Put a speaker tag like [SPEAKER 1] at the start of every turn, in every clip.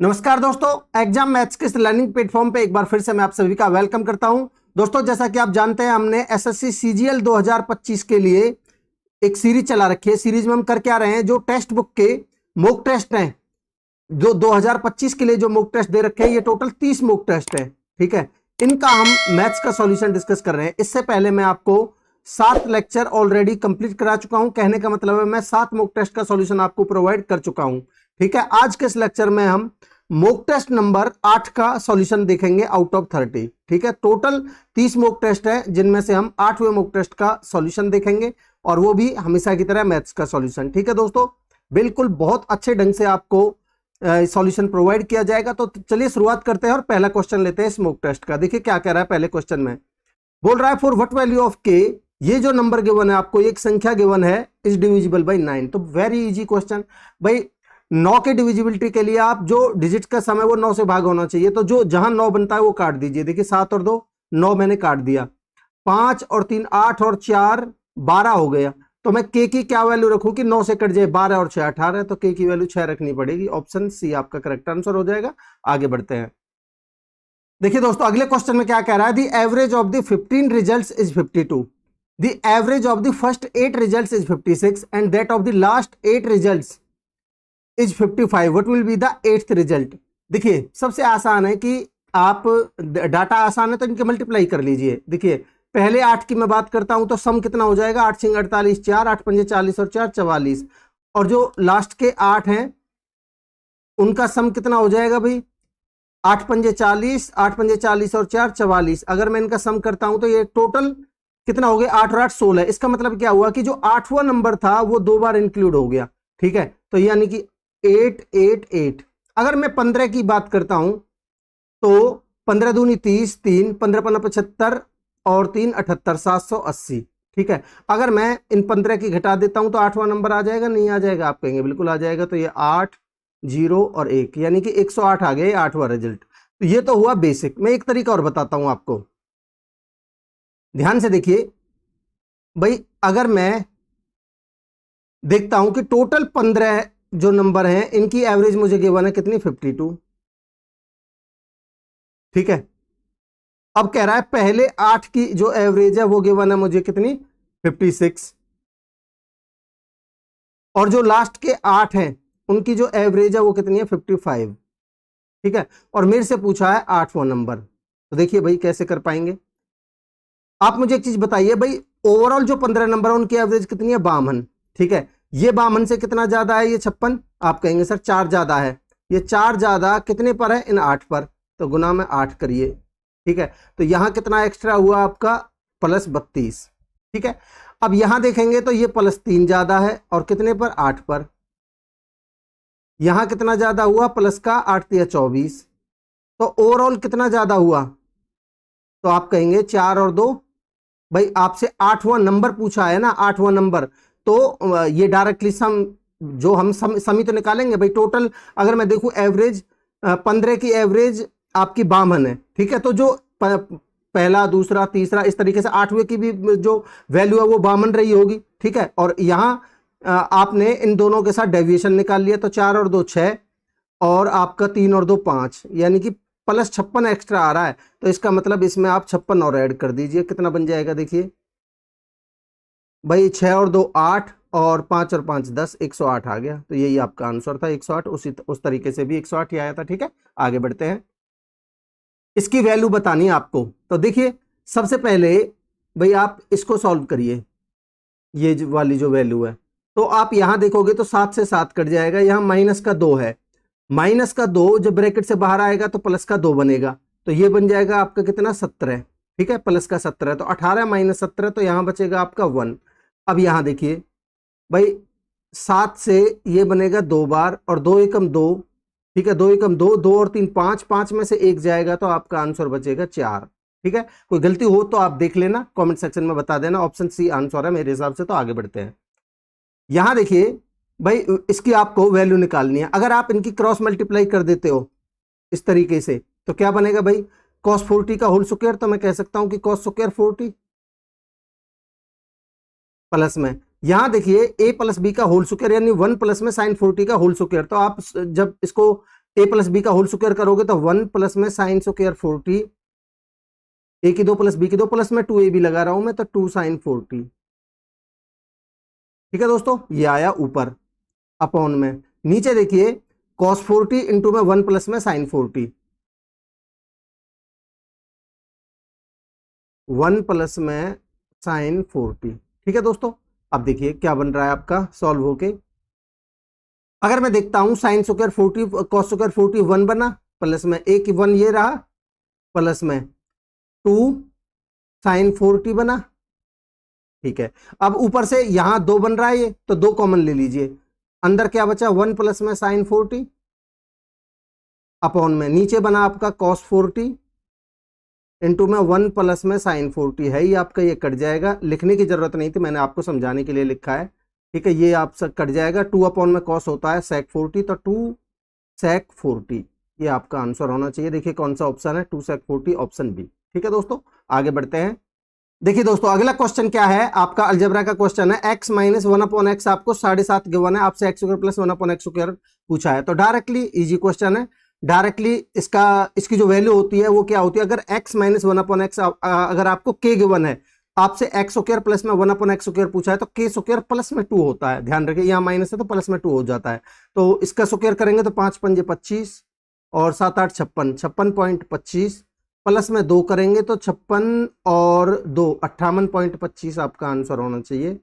[SPEAKER 1] नमस्कार दोस्तों, exam maths के इस लर्निंग प्लेटफॉर्म पे एक बार फिर से मैं आप सभी का वेलकम करता हूं। दोस्तों, जैसा कि आप जानते हैं, हमने एसएससी सीजीएल 2025 के लिए एक सीरीज चला रखी है। सीरीज में हम कर क्या रहे हैं, जो टेक्स्ट बुक के मॉक टेस्ट हैं, जो 2025 के लिए जो मॉक टेस्ट दे रखे हैं, ये टोटल 30 मॉक टेस्ट है। ठीक है, इनका हम मैथ्स का सॉल्यूशन डिस्कस कर रहे हैं। इससे पहले मैं आपको 7 लेक्चर ऑलरेडी कंप्लीट करा चुका हूं। कहने का मतलब है मैं 7 मॉक टेस्ट का सॉल्यूशन आपको प्रोवाइड कर चुका हूं। ठीक है, आज के इस लेक्चर में हम मॉक टेस्ट नंबर 8 का सॉल्यूशन देखेंगे आउट ऑफ 30। ठीक है, टोटल 30 मॉक टेस्ट है, जिनमें से हम 8वें मॉक टेस्ट का सॉल्यूशन देखेंगे, और वो भी हमेशा की तरह मैथ्स का सॉल्यूशन। ठीक है दोस्तों, बिल्कुल बहुत अच्छे ढंग से आपको सॉल्यूशन प्रोवाइड किया जाएगा। तो चलिए शुरुआत करते हैं और पहला क्वेश्चन लेते हैं स्मोक टेस्ट का। देखिए क्या कह रहा है पहले क्वेश्चन में। बोल रहा है फॉर व्हाट वैल्यू ऑफ के, ये जो नंबर गिवन है आपको, एक संख्या गिवन है, इज डिविजिबल बाय 9। तो वेरी इजी क्वेश्चन भाई। 9 के डिविजिबिलिटी के लिए आप जो डिजिट का सम है वो 9 से भाग होना चाहिए। तो जो जहां 9 बनता है वो काट दीजिए। देखिए 7 और 2 9, मैंने काट दिया। 5 और 3 8 और 4 12 हो गया। तो मैं के की क्या वैल्यू रखूं कि 9 से कट जाए? 12 और 6 18। तो के की वैल्यू 6 रखनी पड़ेगी। ऑप्शन सी आपका करेक्ट आंसर हो जाएगा। आगे बढ़ते हैं। देखिए दोस्तों, अगले क्वेश्चन में क्या कह रहा है, the average of the 15 results is 52, the average of the first 8 results is 56 and that of the last 8 results is 55, what will be the 8th result. देखिए सबसे आसान है कि आप, डाटा आसान है तो इनके मल्टीप्लाई कर लीजिए। देखिए पहले 8 की मैं बात करता हूं तो सम कितना हो जाएगा, 8 6 48, 4 8 5 40 और 4 44। और जो लास्ट के 8 हैं उनका सम कितना हो जाएगा भाई, 8 5 40, 8 5 40 और 4 44। अगर मैं इनका सम करता हूं तो ये टोटल कितना हो गया, 8 और 8 16। इसका मतलब क्या हुआ कि जो 8वां नंबर था वो 2 बार इंक्लूड हो गया। ठीक है, तो यानी कि 8 8 8। अगर मैं 15 की बात करता हूं तो 15 दूनी 30, 3 15 15 75 और 3 78, 780। ठीक है, अगर मैं इन 15 की घटा देता हूं तो 8वां नंबर आ जाएगा, नहीं आ जाएगा? आप कहेंगे बिल्कुल आ जाएगा। तो ये 8 0 और 1, यानी कि 108 आ गया 8वां रिजल्ट। तो ये तो हुआ बेसिक। मैं एक तरीका और बताता हूं आपको, ध्यान से देखिए भाई। अगर मैं देखता हूं कि टोटल 15 जो नंबर हैं इनकी एवरेज मुझे गिवन है कितनी, 52। ठीक है, अब कह रहा है पहले 8 की जो एवरेज है वो गिवन है मुझे कितनी, 56। और जो लास्ट के 8 हैं उनकी जो एवरेज है वो कितनी है, 55। ठीक है, और मेरे से पूछा है 8वां नंबर। तो देखिए भाई कैसे कर पाएंगे आप। मुझे एक चीज बताइए भाई, ओवरऑल जो 15 नंबर है उनकी एवरेज कितनी है, 52। ठीक है, ये 52 से कितना ज्यादा है, ये 56। आप कहेंगे सर 4 ज्यादा है। ये 4 ज्यादा कितने पर है, इन 8 पर। तो गुना में 8 करिए। ठीक है, तो यहां कितना एक्स्ट्रा हुआ आपका, +32। ठीक है, अब यहां देखेंगे तो ये +3 ज्यादा है, और कितने पर, 8 पर। यहां कितना ज्यादा हुआ, प्लस का 8 या 24। तो ओवरऑल कितना ज्यादा हुआ, तो आप कहेंगे 4 और 2। भाई आपसे 8वां नंबर पूछा है ना, 8वां नंबर। तो ये डायरेक्टली सम, जो हम समी तो निकालेंगे भाई। टोटल अगर मैं देखूं एवरेज, 15 की एवरेज आपकी 52 है। ठीक है, तो जो पहला दूसरा तीसरा इस तरीके से 8वें की भी जो वैल्यू है वो 52 रही होगी। ठीक है, और यहां आपने इन दोनों के साथ डेविएशन निकाल लिया, तो 4 और 2 6, और आपका 3 और 2 5, यानी कि +56 एक्स्ट्रा आ रहा है। तो इसका मतलब इसमें आप 56 और ऐड कर दीजिए, कितना बन जाएगा देखिए भाई, 6 और 2 8, और 5 और 5 10, 108 आ गया। तो यही आपका आंसर था, 108। उस तरीके से भी 108 ही आया था। ठीक है, आगे बढ़ते हैं। इसकी वैल्यू बतानी है आपको। तो देखिए सबसे पहले भाई आप इसको सॉल्व करिए, ये वाली जो वैल्यू है। तो आप यहां देखोगे तो 7 से 7 कट जाएगा, यहां माइनस का 2 है। माइनस का 2 जब ब्रैकेट से बाहर आएगा तो प्लस का 2 बनेगा। तो ये बन जाएगा आपका कितना, 17। ठीक है, प्लस का 17, तो 18 - 17, तो यहां बचेगा आपका 1। अब यहां देखिए भाई, 7 से ये बनेगा 2 बार, और 2 एकम 2। ठीक है, 2 एकम 2, 2 और 3 5, 5 में से 1 जाएगा, तो आपका आंसर बचेगा 4। ठीक है, कोई गलती हो तो आप देख लेना, कमेंट सेक्शन में बता देना। ऑप्शन सी आंसर है मेरे हिसाब से। तो आगे बढ़ते हैं। यहां देखिए भाई, इसकी आपको वैल्यू निकालनी है। अगर आप इनकी क्रॉस मल्टीप्लाई कर देते हो इस तरीके से, तो क्या बनेगा भाई, cos 40 का होल स्क्वायर। तो मैं कह सकता हूं कि cos स्क्वायर 40 प्लस में, यहां देखिए a + b का होल स्क्वायर, यानी 1 प्लस में sin 40 का होल स्क्वायर। तो आप जब इसको ए प्लस बी का होल स्क्वायर करोगे तो 1 प्लस में साइन स्क्वायर 40, ए की 2 प्लस बी की 2 प्लस में 2 ए बी लगा रहा हूं मैं, तो 2 साइन 40। ठीक है दोस्तों, ये आया ऊपर अपॉन में। नीचे देखिए cos 40 इंटू में 1 प्लस में साइन 40, 1 प्लस में साइन 40। ठीक है दोस्तों, अब देखिए क्या बन रहा है आपका सॉल्व होके। अगर मैं देखता हूं साइन स्क्वायर 40 कॉस स्क्वायर 40 1 बना, प्लस में एक 1 ये रहा, प्लस में 2 साइन 40 बना। ठीक है, अब ऊपर से यहां 2 बन रहा है ये, तो 2 कॉमन ले लीजिए, अंदर क्या बचा 1 प्लस में साइन 40 अपॉन में नीचे बना आपका कॉस 40 इंटू में 1 प्लस में साइन 40 है, ये आपका ये कट जाएगा, लिखने की जरूरत नहीं थी, मैंने आपको समझाने के लिए लिखा है। ठीक है, ये आप सब कट जाएगा, 2 अपॉन में कॉस होता है सेक 40, तो 2 सेक 40 ये आपका आंसर होना चाहिए। देखिए कौन सा ऑप्शन है, 2 सेक 40 ऑप्शन बी। ठीक है दोस्तों, आगे बढ़ते हैं। देखिए दोस्तों अगला क्वेश्चन क्या है, आपका अलजेब्रा का क्वेश्चन है। x माइनस 1 अपॉन एक्स आपको 7.5 गिवन है, आपसे x square plus 1 upon x square पूछा है, तो डायरेक्टली इजी क्वेश्चन है। डायरेक्टली इसकी जो वैल्यू होती है वो क्या होती है, अगर x माइनस 1 अपॉन एक्स अगर आपको k गिवन है, आपसे एक्स स्क्वायर प्लस में 1 अपॉन एक्स स्क्वायर पूछा है, तो k स्क्वायर प्लस में 2 होता है, ध्यान रखिए, यहाँ माइनस है तो प्लस में 2 हो जाता है। तो इसका स्क्वायर करेंगे तो 5 पंजे 25 और 7 8 56, 56.25 प्लस में 2 करेंगे तो 56 और 2 58.25 आपका आंसर होना चाहिए।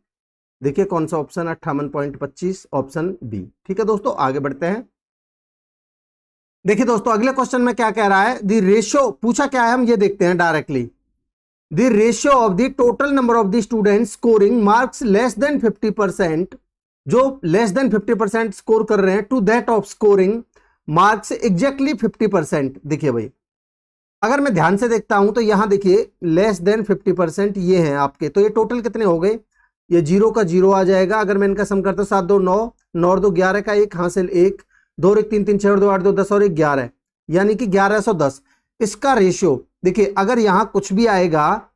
[SPEAKER 1] देखिए कौन सा ऑप्शन, 58.25 ऑप्शन बी। ठीक है दोस्तों, आगे बढ़ते हैं। देखिए दोस्तों अगले क्वेश्चन में क्या कह रहा है, द रेशियो पूछा क्या है, हम ये देखते हैं directly. The ratio of the total number of the student scoring marks less than 50%, जो लेस देन 50% स्कोर कर रहे हैं, to that of scoring marks exactly 50%। देखिए भाई अगर मैं ध्यान से देखता हूं तो यहां देखिए लेस देन 50% ये हैं आपके, तो ये टोटल कितने हो गए, ये 0 का 0 आ जाएगा। अगर मैं इनका सम करता हूं 7 2 9, 9 और 2 11 का 1 हासिल 1, 2 और 1 3 3 6 और 2 8 2 10 और 1 11, यानी कि 1110। इसका रेशियो देखिए अगर यहां कुछ भी आएगा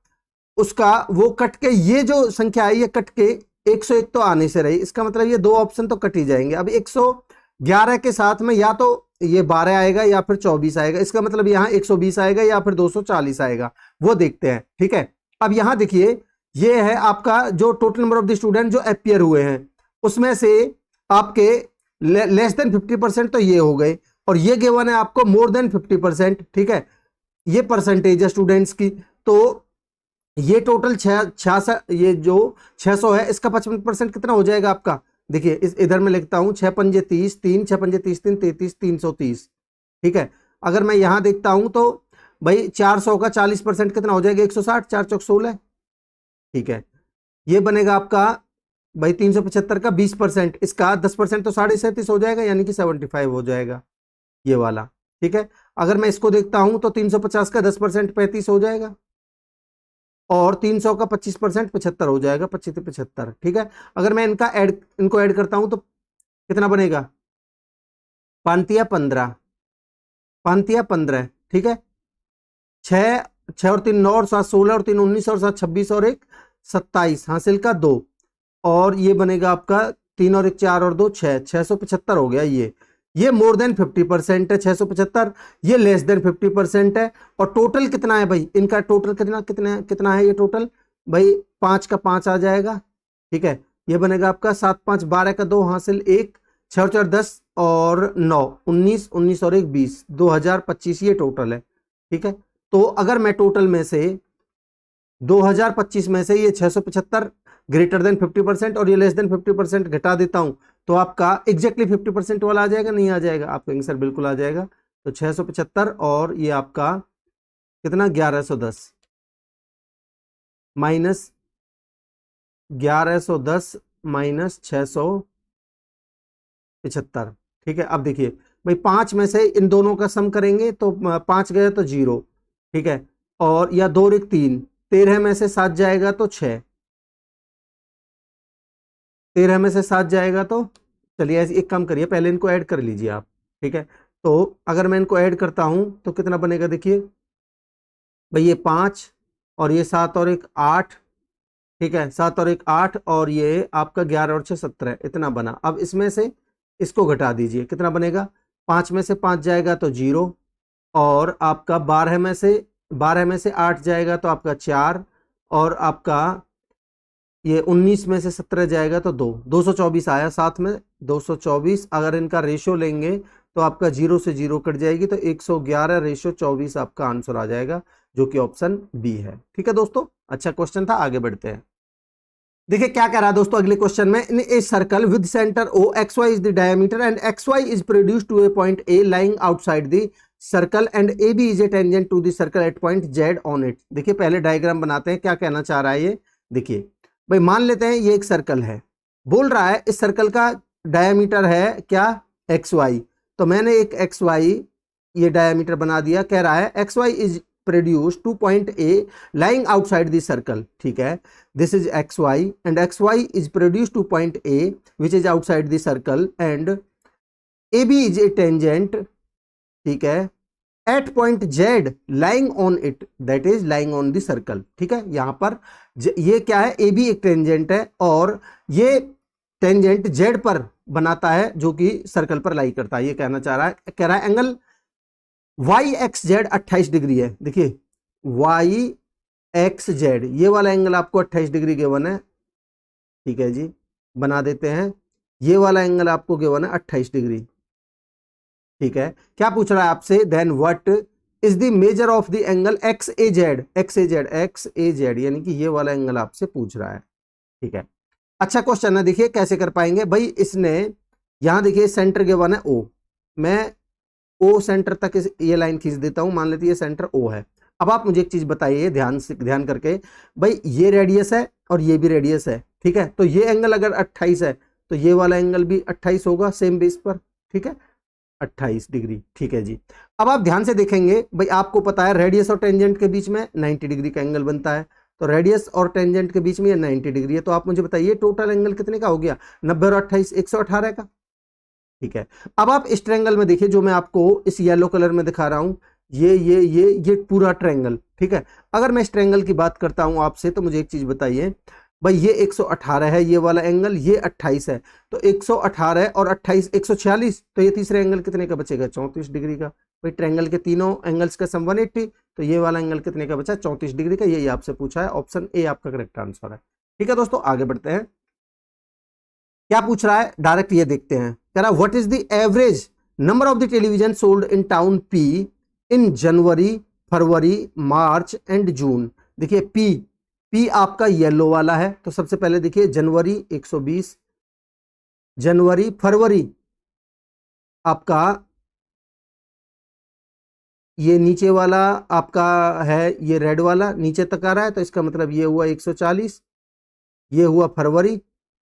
[SPEAKER 1] उसका वो कट के, ये जो संख्या है ये कट के 101 तो आने से रही, इसका मतलब ये 2 ऑप्शन तो कट ही जाएंगे। अब 111 के साथ में या तो ये 12 आएगा या फिर 24 आएगा, इसका मतलब यहां 120 आएगा या फिर 240 आएगा, वो देखते हैं। ठीक है, अब यहां देखिए ये है आपका जो total number of the student जो अपीयर हुए हैं, उसमें से आपके लेस देन 50% तो ये हो गए, और ये गिवन है आपको मोर देन 50%। ठीक है, ये परसेंटेज है स्टूडेंट्स की, तो ये टोटल 66, ये जो 600 है इसका 55% कितना हो जाएगा आपका। देखिए इस इधर मैं लिखता हूं 6 पंजे 30 3, 6 पंजे 30 3 33 330। ठीक है, अगर मैं यहां देखता हूं तो भाई 400 का 40% कितना हो जाएगा, 160, 4 चौक 16। ठीक है, ये बनेगा आपका भाई 375 का 20%, इसका 10% तो 37.5 हो जाएगा, यानी कि 75 हो जाएगा ये वाला। ठीक है, अगर मैं इसको देखता हूं तो 350 का 10% 35 हो जाएगा, और 300 का 25% 75 हो जाएगा, 25 75। ठीक है, अगर मैं इनको ऐड करता हूं तो कितना बनेगा, 5 15, 5 15। ठीक है, 6 और 3 9 और 7 16 और 3 19 और 7 26 और 1 27 हासिल का 2, और ये बनेगा आपका 3 और 1 4 और 2 6, 675 हो गया। ये मोर देन 50% है 675, ये लेस देन 50% है। और टोटल कितना है भाई, इनका टोटल कितना है ये टोटल भाई, 5 का 5 आ जाएगा। ठीक है, ये बनेगा आपका 7 5 12 का 2 हासिल 1, 6 और 4 10 और 9 19, 19 और 1 20, 2025 ये टोटल है। ठीक है, तो अगर मैं टोटल में से 2025 में से ये 675 ग्रेटर देन 50% और ये लेस देन 50% घटा देता हूं, तो आपका एग्जैक्टली 50% वाला आ जाएगा, नहीं आ जाएगा, आपका आंसर बिल्कुल आ जाएगा। तो 675 और ये आपका कितना 1110 माइनस 1110 माइनस 675। ठीक है, अब देखिए भाई 5 में से इन दोनों का सम करेंगे तो 5 गए तो 0। ठीक है, और या 2 और 1 3, 13 में से 7 जाएगा तो 6, 13 में से 7 जाएगा तो, चलिए एक काम करिए पहले इनको ऐड कर लीजिए आप। ठीक है, तो अगर मैं इनको ऐड करता हूं तो कितना बनेगा, देखिए भाई ये 5 और ये 7 और 1 8। ठीक है, 7 और 1 8 और ये आपका 11 और 6 17 इतना बना। अब इसमें से इसको घटा दीजिए, कितना बनेगा, 5 में से 5 जाएगा तो 0, और आपका 12 में से 8 जाएगा तो आपका 4, और आपका ये 19 में से 17 जाएगा तो 224 आया साथ में 224। अगर इनका रेशो लेंगे तो आपका 0 से 0 कट जाएगी तो 111 रेशो 24 आपका आंसर आ जाएगा, जो कि ऑप्शन बी है। ठीक है दोस्तों, अच्छा क्वेश्चन था, आगे बढ़ते हैं। देखिए क्या कह रहा है दोस्तों अगले क्वेश्चन में, in a circle with centre O XY is the diameter and XY is produced to a point A lying outside the circle and AB is a tangent to the circle at point Z on it. देखिए पहले diagram बनाते हैं, क्या कहना चाह रहा है ये। देखिए भाई मान लेते हैं ये एक सर्कल है, बोल रहा है इस सर्कल का डायमीटर है क्या XY, तो मैंने एक XY ये डायमीटर बना दिया। कह रहा है XY is produced two point A lying outside the circle, ठीक है, this is XY and XY is produced to point A which is outside the circle and AB is a tangent, ठीक है, at point Z lying on it, that is lying on the circle। ठीक है, यहां पर ये क्या है, AB एक टेंजेंट है और ये टेंजेंट Z पर बनाता है जो कि सर्कल पर लाई करता है। ये कहना चाह रहा है, कह रहा है एंगल YXZ 28 डिग्री है। देखिए YXZ ये वाला एंगल आपको 28 डिग्री गिवन है, ठीक है जी, बना देते हैं। ये वाला एंगल आपको गिवन है 28 डिग्री, ठीक है। क्या पूछ रहा है आपसे, then what is the measure of the angle XAZ यानी कि ये वाला एंगल आपसे पूछ रहा है, ठीक है। अच्छा क्वेश्चन है, देखिए कैसे कर पाएंगे भाई। इसने यहां देखिए सेंटर गिवन है O, मैं O सेंटर तक ये लाइन खींच देता हूं, मान लेते हैं ये सेंटर O है। अब आप मुझे एक चीज बताइए ध्यान करके, भाई ये रेडियस है और ये भी रेडियस है, ठीक है, तो ये एंगल अगर 28 है तो ये वाला एंगल भी 28 होगा सेम बेस पर, ठीक है, 28 डिग्री, ठीक है जी। अब आप ध्यान से देखेंगे भाई, आपको पता है रेडियस और टेंजेंट के बीच में 90 डिग्री का एंगल बनता है, तो रेडियस और टेंजेंट के बीच में ये 90 डिग्री है, तो आप मुझे बताइए टोटल एंगल कितने का हो गया, 90 और 28 118 का, ठीक है। अब आप इस ट्रायंगल में देखिए जो मैं आपको इस येलो कलर में दिखा रहा हूं, ये पूरा ट्रायंगल, ठीक है। अगर मैं इस ट्रायंगल की बात करता हूं आपसे, तो मुझे एक चीज बताइए भाई, ये 118 है ये वाला एंगल, ये 28 है, तो 118 और 28 146, तो ये तीसरे एंगल कितने का बचेगा, 34 डिग्री का। भाई ट्रायंगल के तीनों एंगल्स का सम 180, तो ये वाला एंगल कितने का बचा, 34 डिग्री का। यही आपसे पूछा है, ऑप्शन ए आपका करेक्ट आंसर है। ठीक है दोस्तों, आगे बढ़ते हैं। क्या पूछ रहा है डायरेक्ट ये देखते हैं। कह रहा what is the average number of the television sold in town P in January, February, March and June. देखिए पी आपका येलो वाला है, तो सबसे पहले देखिए जनवरी 120, जनवरी, फरवरी आपका ये नीचे वाला आपका है, ये रेड वाला नीचे तक आ रहा है, तो इसका मतलब ये हुआ 140, ये हुआ फरवरी,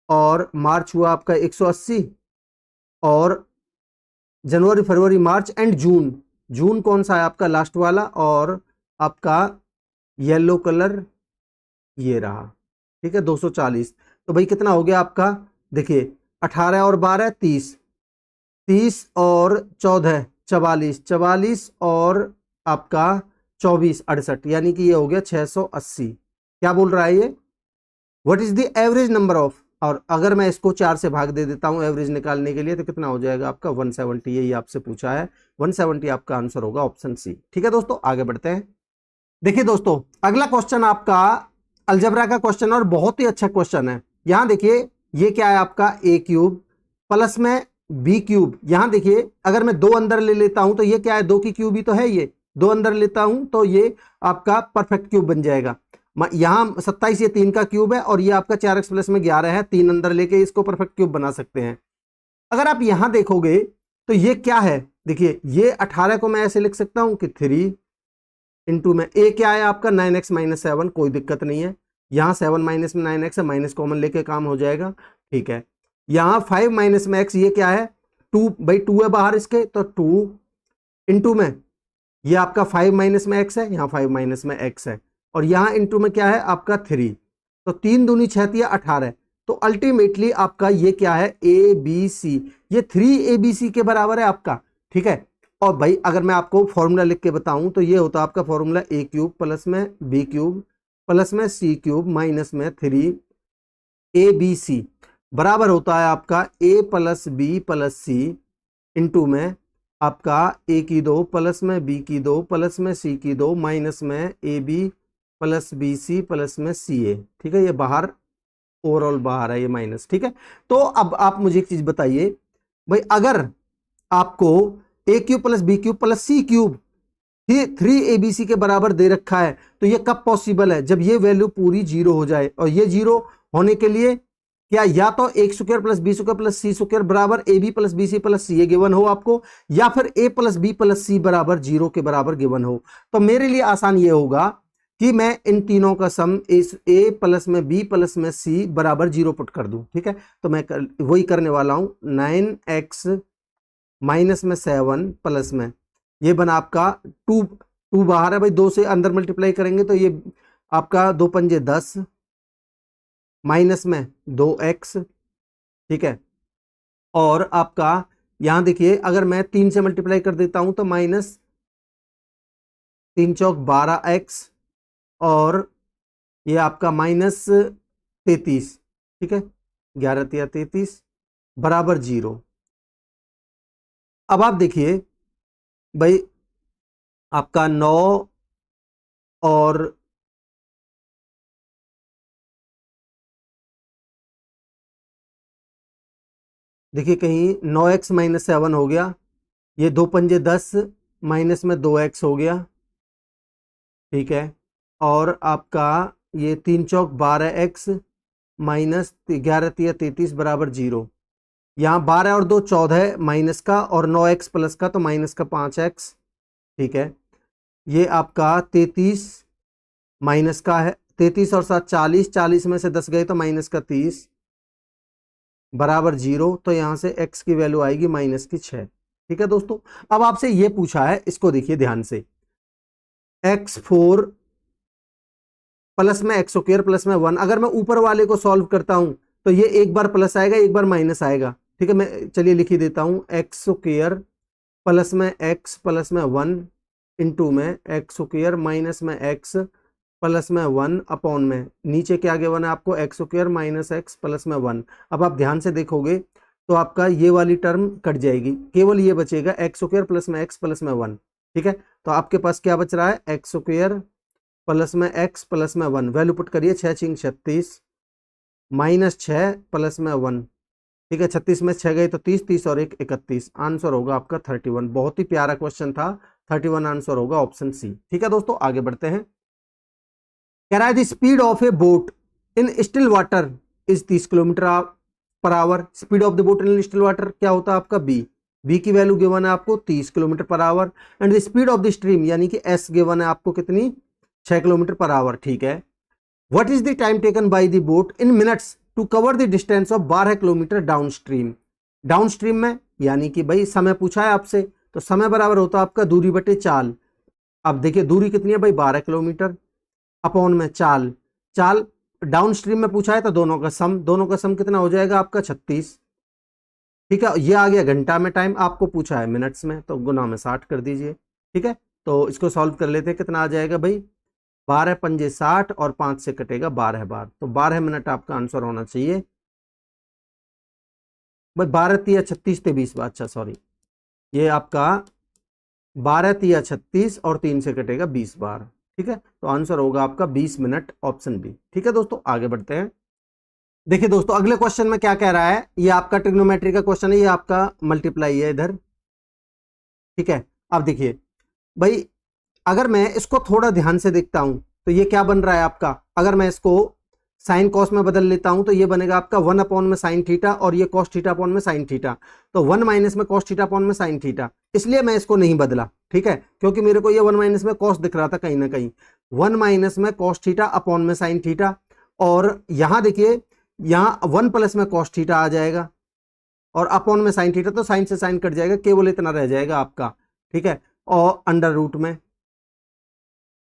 [SPEAKER 1] और मार्च हुआ आपका 180, और जनवरी, फरवरी, मार्च एंड जून कौन सा है आपका लास्ट वाला, और आपका येलो कलर ये रहा, ठीक है, 240। तो भाई कितना हो गया आपका, देखिए 18 और 12 30, 30 और 14 44, 44 और आपका 24 68, यानी कि ये हो गया 680। क्या बोल रहा है ये, what is the average number of, और अगर मैं इसको 4 से भाग दे देता हूं एवरेज निकालने के लिए, तो कितना हो जाएगा आपका 170। यही आपसे पूछा है, 170 आपका आंसर होगा ऑप्शन सी। ठीक है दोस्तों, आगे बढ़ते हैं। देखिए दोस्तों अगला क्वेश्चन आपका अलजेब्रा का क्वेश्चन और बहुत ही अच्छा क्वेश्चन है। यहां देखिए ये क्या है आपका a क्यूब प्लस में b क्यूब। यहां देखिए अगर मैं 2 अंदर ले लेता हूं तो ये क्या है, 2 की क्यूब ही तो है, ये 2 अंदर लेता हूं तो ये आपका परफेक्ट क्यूब बन जाएगा। यहां 27 ये 3 का क्यूब है, और ये आपका 4x प्लस में 11 है, 3 अंदर लेके इसको परफेक्ट क्यूब बना सकते हैं। अगर आप यहां देखोगे तो ये क्या है, देखिए ये 18 को मैं ऐसे लिख सकता हूं कि 3 इंटू में a क्या है आपका 9x माइनस 7, कोई दिक्कत नहीं है, यहाँ 7 माइनस में 9x है, माइनस कॉमन लेके काम हो जाएगा, ठीक है। यहाँ 5 माइनस में x, ये क्या है 2, भाई 2 है बाहर इसके, तो 2 इंटू में ये आपका 5 माइनस में x है, यहाँ 5 माइनस में x है, और यहाँ इंटू में क्या है आपका 3, तो 3 दूनी 6 18, तो अल्टीमेटली आपका ये क्या है ABC, ये 3ABC के बराबर है आपका, ठीक है। और भाई अगर मैं आपको फॉर्मूला लिख के बताऊं तो ये होता है आपका फॉर्मूला a क्यूब प्लस में b क्यूब प्लस में c क्यूब माइनस में 3ABC बराबर होता है आपका a plus b plus c into में आपका ए की 2 प्लस में बी की 2 प्लस में सी की 2 माइनस में A B plus B C plus में सी ए। ठीक है, ये बाहर ओवरऑल बाहर है ये माइनस। ठीक है, तो अब आप मुझे एक चीज बताइए भाई, अगर आपको a cube plus b cube plus c cube 3abc के बराबर दे रखा है, तो ये कब पॉसिबल है? जब ये वैल्यू पूरी जीरो हो जाए। और ये जीरो होने के लिए क्या, या तो a square plus b square plus c square बराबर a B plus B C plus c a given हो आपको, या फिर a plus b plus c बराबर जीरो के बराबर गिवन हो। तो मेरे लिए आसान ये होगा कि मैं इन तीनों का सम इस ए प्लस में बी प्लस में सी बराबर जीरो पुट कर दूं। ठीक है, तो मैं वही करने वाला हूं। 9x माइनस में 7 प्लस में ये बना आपका 2 बाहर है भाई, 2 से अंदर मल्टीप्लाई करेंगे तो ये आपका 2 पंजे 10 माइनस में 2x। ठीक है, और आपका यहां देखिए अगर मैं 3 से मल्टीप्लाई कर देता हूं तो माइनस 3 चौक 12x और ये आपका माइनस 33। ठीक है, 11 तिया 33 बराबर जीरो। अब आप देखिए भाई, आपका 9 और देखिए कहीं 9x माइनस 7 हो गया, ये 2 पंजे 10 माइनस में 2x हो गया। ठीक है, और आपका ये 3 चौक 12x माइनस 11 तिया 33 बराबर जीरो। यहाँ 12 और 2 14 माइनस का और 9x प्लस का तो माइनस का 5x। ठीक है, ये आपका 33 माइनस का है, 33 और 7 40, 40 में से 10 गए तो माइनस का 30 बराबर जीरो। तो यहां से x की वैल्यू आएगी माइनस की 6। ठीक है दोस्तों, अब आपसे ये पूछा है, इसको देखिए ध्यान से, x4 प्लस में एक्स स्क्वायर प्लस में 1। अगर मैं ऊपर वाले को सॉल्व करता हूं तो ये एक बार प्लस आएगा एक बार माइनस आएगा। ठीक है, मैं चलिए लिख ही देता हूं, एक्स स्क्वायर प्लस में एक्स प्लस में 1 इंटू में एक्स स्क्वायर माइनस में एक्स प्लस में 1 अपॉन में नीचे क्या गिवन है आपको, x square minus x plus में 1। अब आप ध्यान से देखोगे तो आपका ये वाली टर्म कट जाएगी, केवल ये बचेगा एक्स स्क्वायर प्लस में एक्स प्लस में 1। ठीक है, तो आपके पास क्या बच रहा है, एक्स स्क्वायर प्लस में एक्स प्लस में 1, वैल्यू पुट करिए 6 छिंग 36 माइनस 6 प्लस में 1। ठीक है, 36 में 6 गए तो 30, 30 और 1 31, आंसर होगा आपका 31। बहुत ही प्यारा क्वेश्चन था, 31 आंसर होगा ऑप्शन सी। ठीक है दोस्तों, आगे बढ़ते हैं। कह रहा है the speed of A boat in still water is 30 kilometre per our. Speed of the boat in still water क्या होता है आपका, बी की वैल्यू गिवन है आपको 30 kilometre per hour. And the speed of the stream यानी कि S given है आपको कितनी, 6 किलोमीटर पर आवर। ठीक है, what is the time taken by the boat in minutes to cover the distance of 12 kilometre downstream. Downstream में यानी कि भाई समय पूछा है आपसे, तो समय बराबर होता है आपका दूरी बटे चाल। अब देखिए दूरी कितनी है भाई, 12 किलोमीटर अपॉन में चाल। चाल डाउन स्ट्रीम में पूछा है तो दोनों का सम कितना हो जाएगा आपका 36। ठीक है, ये आ गया घंटा में टाइम, आपको पूछा है मिनट्स में तो गुना में 60 कर दीजिए। ठीक है, तो इसको सॉल्व कर लेते हैं, कितना आ जाएगा भाई, 12 पंजे 60 और 5 से कटेगा 12 बार, तो 12 मिनट आपका आंसर होना चाहिए भाई। 12 तिया 36 ते 20 बार, अच्छा सॉरी, ये आपका 12 तिया 36 और 3 से कटेगा 20 बार। ठीक है, तो आंसर होगा आपका 20 मिनट, ऑप्शन बी। ठीक है दोस्तों, आगे बढ़ते हैं। देखिए दोस्तों अगले क्वेश्चन में क्या कह रहा है, ये आपका ट्रिग्नोमेट्री का क्वेश्चन है, ये आपका मल्टीप्लाई है इधर। ठीक है, अब देखिए भाई, अगर मैं इसको थोड़ा ध्यान से देखता हूं तो ये क्या बन रहा है आपका, अगर मैं इसको साइन कॉस में बदल लेता हूं तो ये बनेगा आपका 1 अपॉन में साइन थीटा और ये कॉस थीटा अपॉन में साइन थीटा। तो 1 माइनस में कॉस थीटा अपॉन में साइन थीटा, इसलिए मैं इसको नहीं बदला। ठीक है, क्योंकि मेरे को ये 1 माइनस में कॉस दिख रहा था कहीं ना कहीं, 1 माइनस में कॉस थीटा अपॉन में साइन थीटा। और यहां देखिए, यहां 1 प्लस में कॉस थीटा आ जाएगा और अपॉन में साइन थीटा, तो साइन से साइन कट जाएगा, केवल इतना रह जाएगा आपका। ठीक है, और अंडर रूट में,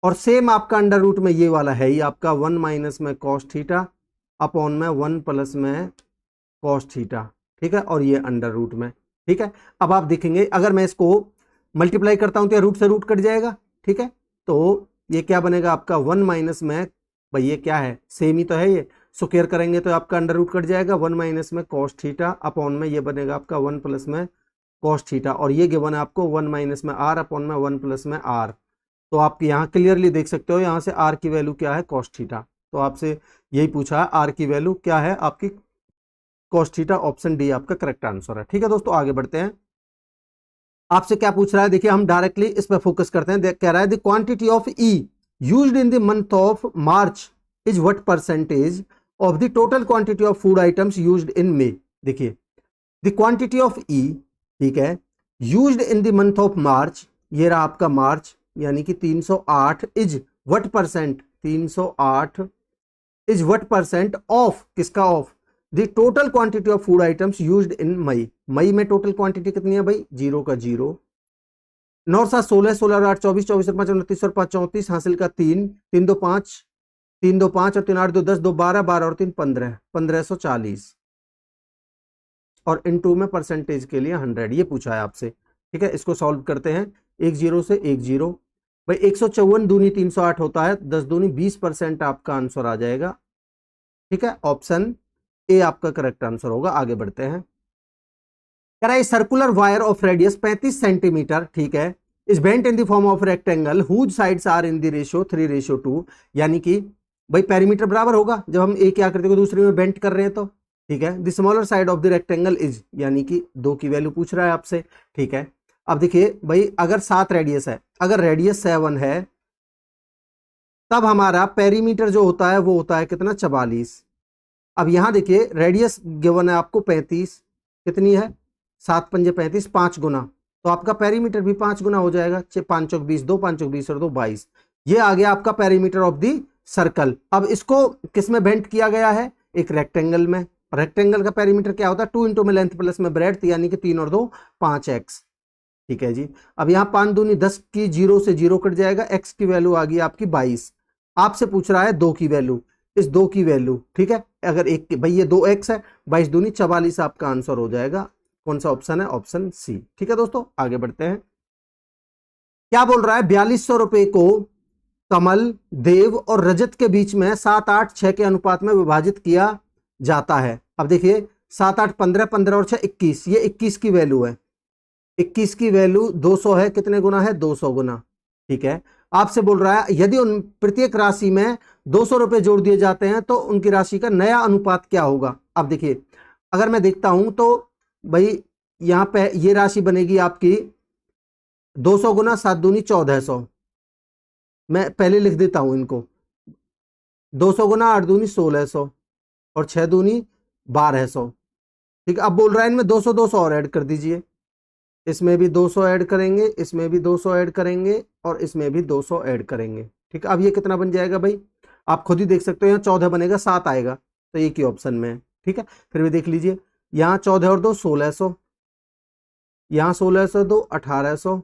[SPEAKER 1] और सेम आपका अंडर रूट में ये वाला है ही आपका 1 माइनस में कॉस थीटा अपॉन में 1 प्लस में कॉस थीटा। ठीक है, और ये अंडर रूट में। ठीक है, अब आप देखेंगे अगर मैं इसको मल्टीप्लाई करता हूं तो रूट से रूट कट जाएगा। ठीक है, तो ये क्या बनेगा आपका 1 माइनस में, भाई ये क्या है, सेम ही तो है, ये स्क्वायर करेंगे तो आपका अंडर रूट कट जाएगा, 1 माइनस में कॉस थीटा अपॉन में ये बनेगा आपका 1 प्लस में कॉस थीटा, और ये गिवन है आपको 1 माइनस में आर अपॉन में 1 प्लस में आर। तो आप यहाँ क्लियरली देख सकते हो, यहाँ से आर की वैल्यू क्या है, कॉस थीटा। तो आपसे यही पूछा है, आर की वैल्यू क्या है आपकी, कॉस थीटा। ऑप्शन डी आपका करेक्ट आंसर है। ठीक है दोस्तों, आगे बढ़ते हैं। आपसे क्या पूछ रहा है, देखिए हम डायरेक्टली इस पर फोकस करते हैं। कह रहा है the quantity of E used in the month of March is what percentage of the total quantity of food items used in May. देखिए द क्वांटिटी ऑफ ई, ठीक है, used in the month of March, ये रहा आपका March, यानी कि 308 is what percent, 308 is what percent of, किसका of, the total quantity of food items used in May. मई में टोटल क्वांटिटी कितनी है भाई, 0 का 0, 9 7 16, 16 8 24, 24 5 29 और 5 34, हासिल का 3, 3 2 5, 3 2 5 और 3 8 2 10, 2 12, 12 और 3 15, 1540, और इन टू में परसेंटेज के लिए 100, ये पूछा है आपसे। ठीक है, इसको सॉल्व करते हैं। 1 0 से 1 0, भाई 154 दूनी 308 होता है, 10 दूनी 20% आपका आंसर आ जाएगा। ठीक है, ऑप्शन ए आपका करेक्ट आंसर होगा। आगे बढ़ते हैं। कह रहा है circular wire of radius 35 centimetre, ठीक है, is bent in the form of rectangle whose sides are in the ratio 3:2, यानी कि भाई पेरीमीटर बराबर होगा जब हम एक आकृति को दूसरे में बेंट कर रहे हैं तो। ठीक है, the smaller side of the rectangle is, यानी कि 2 की वैल्यू पूछ रहा है आपसे। ठीक है, अब देखिए भाई अगर 7 रेडियस है, अगर रेडियस 7 है, तब हमारा पेरीमीटर जो होता है वो होता है कितना, 44। अब यहां देखिए रेडियस गिवन है आपको 35, कितनी है, 7 पंजे 35, 5 गुना, तो आपका पेरीमीटर भी 5 गुना हो जाएगा। 5 चौक 20, 2 5 चौक 20 और 2 22, ये आ गया आपका पेरीमीटर ऑफ दी सर्कल। अब इसको किस में बेंट किया गया है, एक रेक्टेंगल में। रेक्टेंगल का पेरीमीटर क्या होता है, 2 इंटू में लेंथ प्लस में ब्रेड्थ, यानी कि 3 और 2 5x। ठीक है जी, अब यहाँ 5 दूनी 10 की 0 से 0 कट जाएगा, x की वैल्यू आ गई आपकी 22। आपसे पूछ रहा है 2 की वैल्यू, इस 2 की वैल्यू, ठीक है, अगर एक भाई ये 2x है, 22 दूनी 44 आपका आंसर हो जाएगा। कौन सा ऑप्शन है, ऑप्शन सी। ठीक है दोस्तों, आगे बढ़ते हैं। क्या बोल रहा है, 4200 रुपए को कमल, देव और रजत के बीच में 7 8 6 के अनुपात में विभाजित किया जाता है। अब देखिए 7 8 15, 15 और 6 21, ये 21 की वैल्यू है, 21 की वैल्यू 200 है, कितने गुना है, 200 गुना। ठीक है, आपसे बोल रहा है यदि उन प्रत्येक राशि में 200 रुपए जोड़ दिए जाते हैं तो उनकी राशि का नया अनुपात क्या होगा। अब देखिए अगर मैं देखता हूं तो भाई यहां पे ये राशि बनेगी आपकी 200 गुना 7 दूनी 1400, मैं पहले लिख देता हूं इनको, 200 गुना 8 दूनी 1600 और 6 दूनी 1200। ठीक है, अब बोल रहा है इनमें 200 200 और ऐड कर दीजिए, इसमें भी 200 ऐड करेंगे, इसमें भी 200 ऐड करेंगे और इसमें भी 200 ऐड करेंगे। ठीक है, अब ये कितना बन जाएगा भाई, आप खुद ही देख सकते हो, यहाँ 14 बनेगा, 7 आएगा, तो एक ही ऑप्शन में है। ठीक है, फिर भी देख लीजिए, यहाँ 14 और 2 1600, यहाँ 1600 2 1800,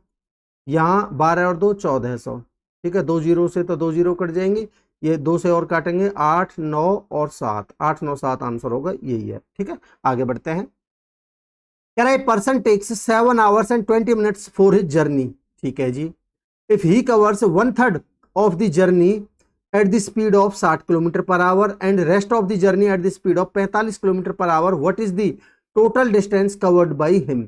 [SPEAKER 1] यहाँ 12 और 2 1400। ठीक है, 2 जीरो से तो 2 जीरो कट जाएंगे, ये 2 से और काटेंगे, 8 9 और 7, 8 9 7 आंसर होगा, यही है। ठीक है, आगे बढ़ते हैं। कह रहा है person takes 7 hours and 20 minutes for his journey. ठीक है जी, if he covers 1/3 of the journey at the speed of 60 kilometre per hour and rest of the journey at the speed of 45 kilometre per hour, what is the total distance covered by him.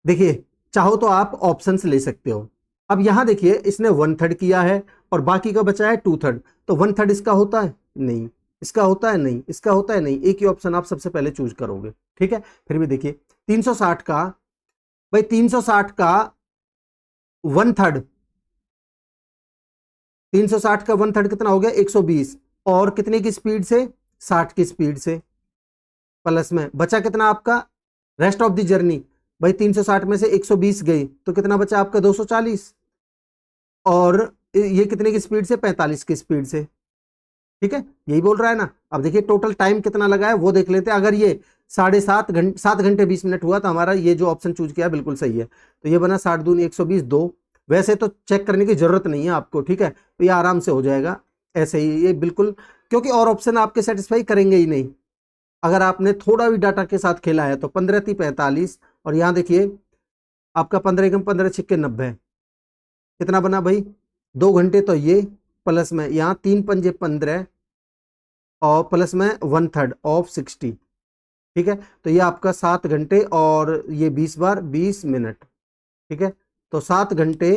[SPEAKER 1] देखिए चाहो तो आप options ले सकते हो। अब यहां देखिए इसने 1/3 किया है और बाकी का बचा है 2/3, तो 1/3 इसका होता है नहीं, इसका होता है नहीं, इसका होता है नहीं, एक ही ऑप्शन आप सबसे पहले चूज करोगे। ठीक है, फिर भी देखिए 360 का, भाई 360 का 1/3, 360 का 1/3 कितना हो गया, 120, और कितने की स्पीड से, 60 की स्पीड से, प्लस में बचा कितना आपका रेस्ट ऑफ द जर्नी, भाई 360 में से 120 गई तो कितना बचा आपका 240, और ये कितने की स्पीड से, 45 की स्पीड से। ठीक है, यही बोल रहा है ना। अब देखिए टोटल टाइम कितना लगा है वो देख लेते हैं। अगर ये 7 घंटे 20 मिनट हुआ तो हमारा ये जो ऑप्शन चूज किया बिल्कुल सही है, तो ये बना 60 दूनी 120 2। वैसे तो चेक करने की जरूरत नहीं है आपको, ठीक है, तो ये आराम से हो जाएगा ऐसे ही, ये बिल्कुल, क्योंकि और ऑप्शन आपके सेटिस्फाई करेंगे ही नहीं। अगर आपने थोड़ा भी डाटा के साथ खेला है तो 15 3 45, और यहाँ देखिए आपका 15 कम 15 छिक्के 90, कितना बना भाई 2 घंटे, तो ये प्लस में यहाँ 3 पंजे 15 और प्लस में 1/3 ऑफ 60, ठीक है, तो ये आपका 7 घंटे और ये 20 बार 20 मिनट। ठीक है, तो 7 घंटे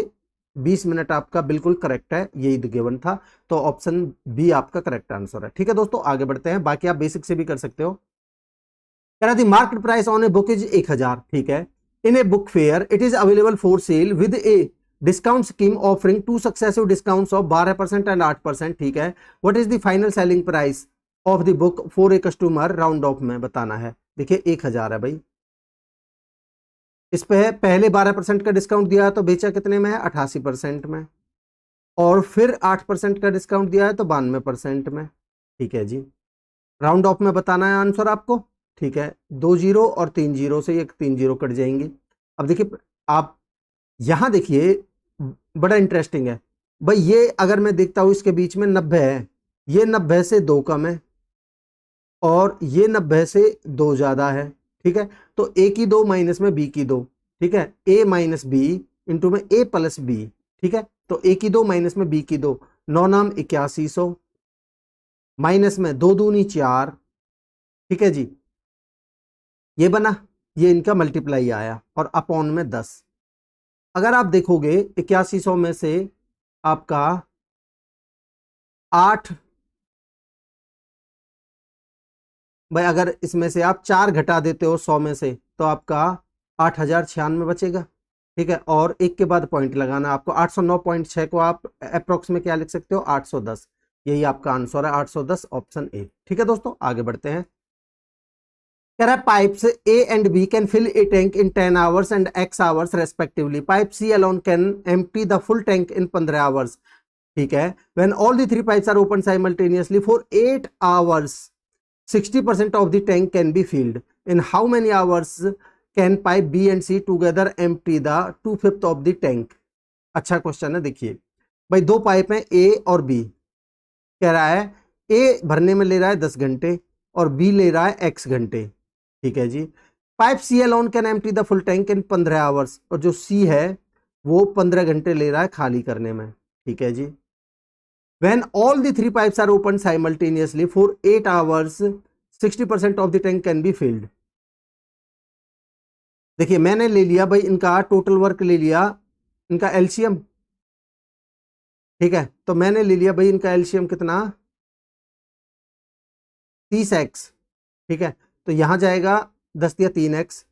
[SPEAKER 1] 20 मिनट आपका बिल्कुल करेक्ट है, यही गिवन था। तो ऑप्शन बी आपका करेक्ट आंसर है। ठीक है दोस्तों, आगे बढ़ते हैं, बाकी आप बेसिक से भी कर सकते हो। कह रहा थी market price on a book is 1000। ठीक है, in a book fair it is available for sale with a discount scheme offering 2 successive discounts of 12% and 8%। ठीक है, what is the final selling price of the book for a customer, round off में बताना है। देखिए 1000 है भाई, इस पे पहले 12% का डिस्काउंट दिया तो बेचा कितने में है, 88% में, और फिर 8% का डिस्काउंट दिया है तो 92% में। ठीक है जी, राउंड ऑफ में बताना है आंसर आपको। ठीक है, 2 जीरो और 3 जीरो से ये 3 जीरो कट जाएंगे। अब देखिए आप यहां देखिए, बड़ा इंटरेस्टिंग है भाई, ये अगर मैं देखता हूं इसके बीच में 90 है, ये 90 से 2 कम है और ये 90 से 2 ज्यादा है। ठीक है, तो ए की 2 माइनस में बी की 2। ठीक है, ए माइनस बी इंटू में ए प्लस बी। ठीक है, तो ए की 2 माइनस में बी की 2, 9 नाम 8100, माइनस में 2 दूनी 4। ठीक है जी, ये बना, ये इनका मल्टीप्लाई आया और अपॉन में 10। अगर आप देखोगे 8100 में से आपका 8, भाई अगर इसमें से आप 4 घटा देते हो 100 में से तो आपका 8096 बचेगा। ठीक है, और एक के बाद पॉइंट लगाना आपको, 809.6 को आप अप्रोक्स में क्या लिख सकते हो, 810। यही आपका आंसर है 810, ऑप्शन ए। ठीक है दोस्तों, आगे बढ़ते हैं। कह रहा है pipes A and B can fill a tank in 10 hours and x hours respectively, pipe C alone can empty the full tank in 15 hours. ठीक है, when all the 3 pipes are open simultaneously for 8 hours 60% of the tank can be filled. In how many hours can pipe B and C together empty the 2/5 of the tank? अच्छा question है। देखिए भाई, दो pipe हैं A और B, कह रहा है A भरने में ले रहा है 10 घंटे और B ले रहा है x घंटे। ठीक है जी, pipe C alone can empty the full tank in 15 hours, और जो C है वो 15 घंटे ले रहा है खाली करने में। ठीक है जी, when all the 3 pipes are opened simultaneously for 8 hours 60% of the tank can be filled। देखिए मैंने ले लिया भाई इनका टोटल वर्क, ले लिया इनका एलसीएम। ठीक है, तो मैंने ले लिया भाई इनका एलसीएम कितना, 30x। ठीक है, तो यहां जाएगा 10 या 3x,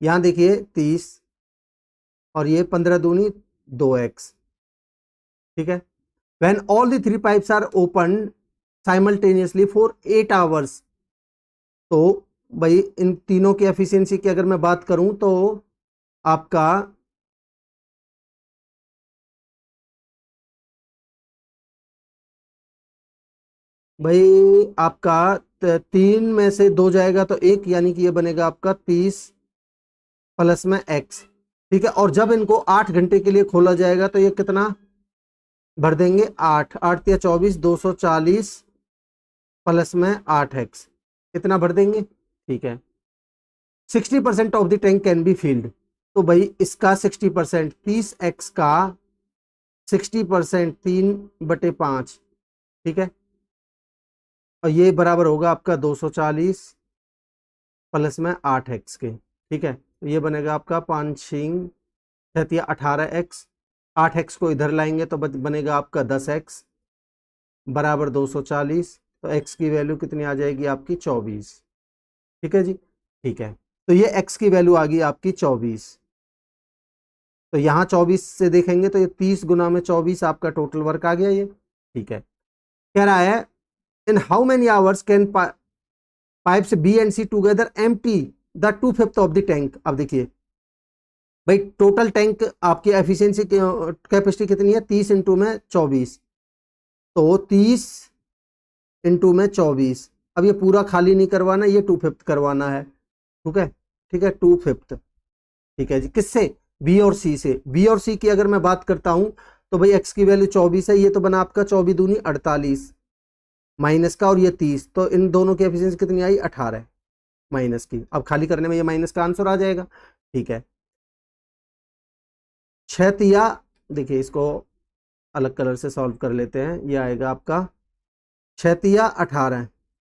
[SPEAKER 1] यहां देखिए 30 और ये 15 दूनी 2x। ठीक है, when all the 3 pipes are opened simultaneously for 8 hours, तो भाई इन तीनों की एफिशिएंसी की अगर मैं बात करूं तो आपका भाई आपका 3 में से 2 जाएगा तो 1, यानी कि ये बनेगा आपका 30 प्लस में x। ठीक है, और जब इनको 8 घंटे के लिए खोला जाएगा तो ये कितना भर देंगे, 8 8 या 24, 240 प्लस में 8x, कितना भर देंगे। ठीक है, 60% of the tank can be field, तो भाई इसका 60%, 30x का 60% 3/5। ठीक है, और ये बराबर होगा आपका 240 प्लस में 8x के। ठीक है, तो ये बनेगा आपका 5 6 18x, 8x को इधर लाएंगे तो बनेगा आपका 10x बराबर 240, तो x की वैल्यू कितनी आ जाएगी आपकी 24। ठीक है जी, ठीक है, तो ये x की वैल्यू आ गई आपकी 24। तो यहाँ 24 से देखेंगे तो ये 30 गुना में 24 आपका टोटल वर्क आ गया ये। ठीक है, कह रहा है in how many hours can pipes B and C together empty the 2/5 of the tank. अब देखिए भाई टोटल टैंक आपकी एफिशिएंसी कैपेसिटी कितनी है, 30 इंटू में 24, तो 30 इंटू में 24। अब ये पूरा खाली नहीं करवाना, ये 2/5 करवाना है। ठीक है, ठीक है, 2/5। ठीक है जी, किससे, बी और सी से। बी और सी की अगर मैं बात करता हूं तो भाई एक्स की वैल्यू 24 है, ये तो बना आपका 24 दूनी 48 माइनस का, और ये 30, तो इन दोनों की एफिशिएंसी कितनी आई, 18 माइनस की। अब खाली करने में ये माइनस का आंसर आ जाएगा। ठीक है, 6 तिया, देखिए इसको अलग कलर से सॉल्व कर लेते हैं, ये आएगा आपका 6 तिया 18,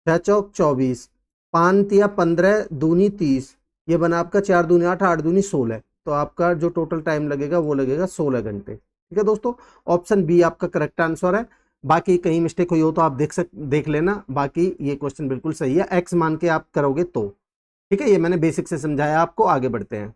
[SPEAKER 1] 6 चौक 24 5 या 15 दूनी 30, ये बना आपका 4 दूनी 8, 8 दूनी 16, तो आपका जो टोटल टाइम लगेगा वो लगेगा 16 घंटे। ठीक है दोस्तों, ऑप्शन बी आपका करेक्ट आंसर है। बाकी कहीं मिस्टेक हुई हो तो आप देख लेना, बाकी ये क्वेश्चन बिल्कुल सही है, एक्स मान के आप करोगे तो। ठीक है, ये मैंने बेसिक से समझाया आपको। आगे बढ़ते हैं,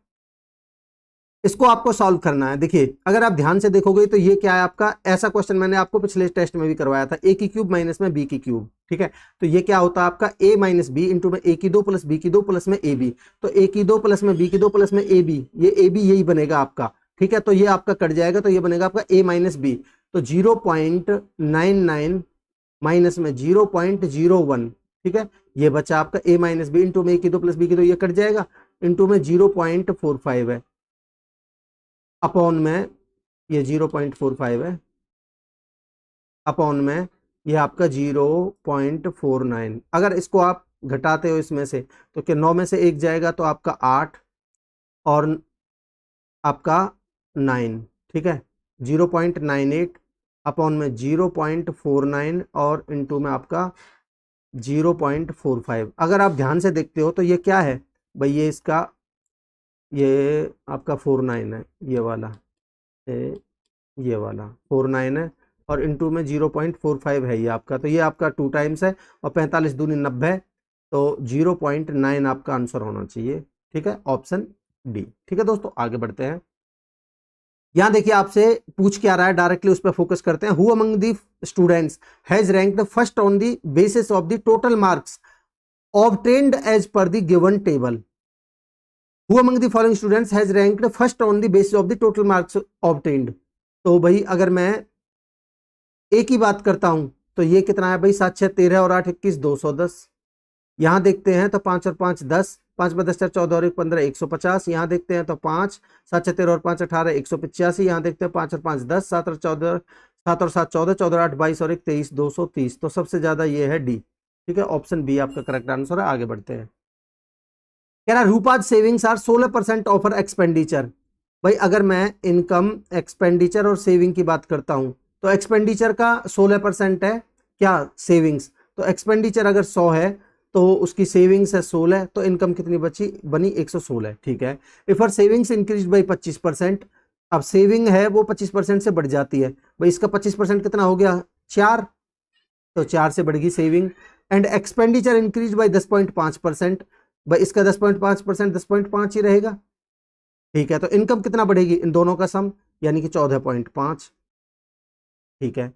[SPEAKER 1] इसको आपको सॉल्व करना है। देखिए अगर आप ध्यान से देखोगे तो ये क्या है आपका, ऐसा क्वेश्चन मैंने आपको पिछले टेस्ट में भी करवाया था, ए की क्यूब माइनस में बी की क्यूब। ठीक है, तो ये क्या होता है आपका ए माइनस बी इंटू में ए की 2 प्लस बी की 2 प्लस में ए बी, तो ए की 2 प्लस में बी की 2 प्लस में ए बी, ये ए बी यही बनेगा आपका। ठीक है, तो ये आपका कट जाएगा, तो ये बनेगा आपका ए माइनस बी, तो 0.99 माइनस में 0.01। ठीक है, ये बचा आपका ए माइनस बी इंटू में ए की 2 प्लस बी की 2, ये कट जाएगा, इंटू में 0.45 है, अपॉन में ये 0.45 है, अपॉन में ये आपका 0.49। अगर इसको आप घटाते हो इसमें से तो क्या 9 में से 1 जाएगा तो आपका 8 और आपका 9। ठीक है, 0.98 अपॉन में 0.49 और इंटू में आपका 0.45। अगर आप ध्यान से देखते हो तो ये क्या है भाई, ये इसका ये आपका 49 है, ये वाला ये वाला 49 है, और इंटू में 0.45 है ये आपका, तो ये आपका 2 टाइम्स है, और 45 दूनी 90, तो 0.9 आपका आंसर होना चाहिए। ठीक है, ऑप्शन डी। ठीक है दोस्तों, आगे बढ़ते हैं। यहां देखिए आपसे पूछ क्या रहा है, डायरेक्टली उस पर फोकस करते हैं। Who among the students has ranked first on the basis of the total marks obtained as per the given table. Who among the following students has ranked first on the basis of the total marks obtained? तो भाई अगर मैं ए की बात करता हूं तो ये कितना है भाई, 7 6 13 और 8 21 210। यहां देखते हैं तो 5 और 5 10, 5 में 10 4 14 और 1 15 150। यहां देखते हैं तो 5 7 6 13 और 5 18 185। यहां देखते हैं 5 और 5 10, 7 और 14 7 और 7 14, 14 8 22 और 1 23 230। तो सबसे ज्यादा ये है डी। ठीक है, ऑप्शन बी आपका करेक्ट आंसर है। आगे बढ़ते हैं, कह रहा रूपाज सेविंग्स आर 16% ऑफर एक्सपेंडिचर। भाई अगर मैं इनकम एक्सपेंडिचर और सेविंग की बात करता हूं तो एक्सपेंडिचर का 16% है क्या, सेविंग्स, तो एक्सपेंडिचर अगर 100 है तो उसकी सेविंग्स है 16, तो इनकम कितनी बची, बनी 116। ठीक है, if our savings increase by 25%, अब सेविंग है वो 25% से बढ़ जाती है, भाई इसका 25% कितना हो गया 4, तो 4 से बढ़ गई saving. And expenditure increase by 10.5%, भाई इसका 10.5% 10.5 ही रहेगा। ठीक है, तो इनकम कितना बढ़ेगी, इन दोनों का सम, यानी कि 14.5। ठीक है,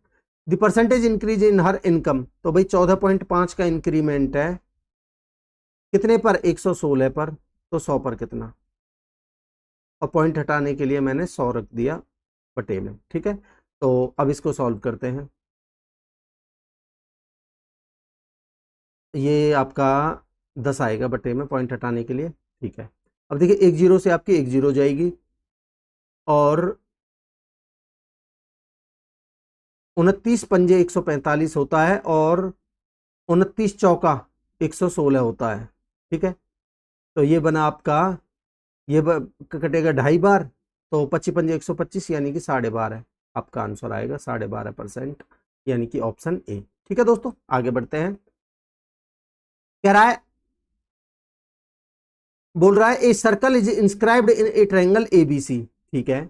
[SPEAKER 1] the percentage increase in her income, तो भाई 14.5 का इंक्रीमेंट है कितने पर, 116 पर, तो 100 पर कितना, और पॉइंट हटाने के लिए मैंने 100 रख दिया बटे में। ठीक है, तो अब इसको सॉल्व करते हैं। ये आपका 10 आएगा बटे में पॉइंट हटाने के लिए। ठीक है, अब देखिए 1 0 से आपकी 1 0 जाएगी, और 29 पंजे 145 होता है, और 29 चौका 116 होता है। ठीक है, तो ये बना आपका, ये कटेगा 2.5 बार, तो 25 पंजे 125 यानी कि 12.5 है आपका आंसर आएगा, 12.5%, यानी कि ऑप्शन ए। ठीक है दोस्तों, आगे बढ़ते हैं। कह रहा है, बोल रहा है a circle is inscribed in a triangle ABC. ठीक है,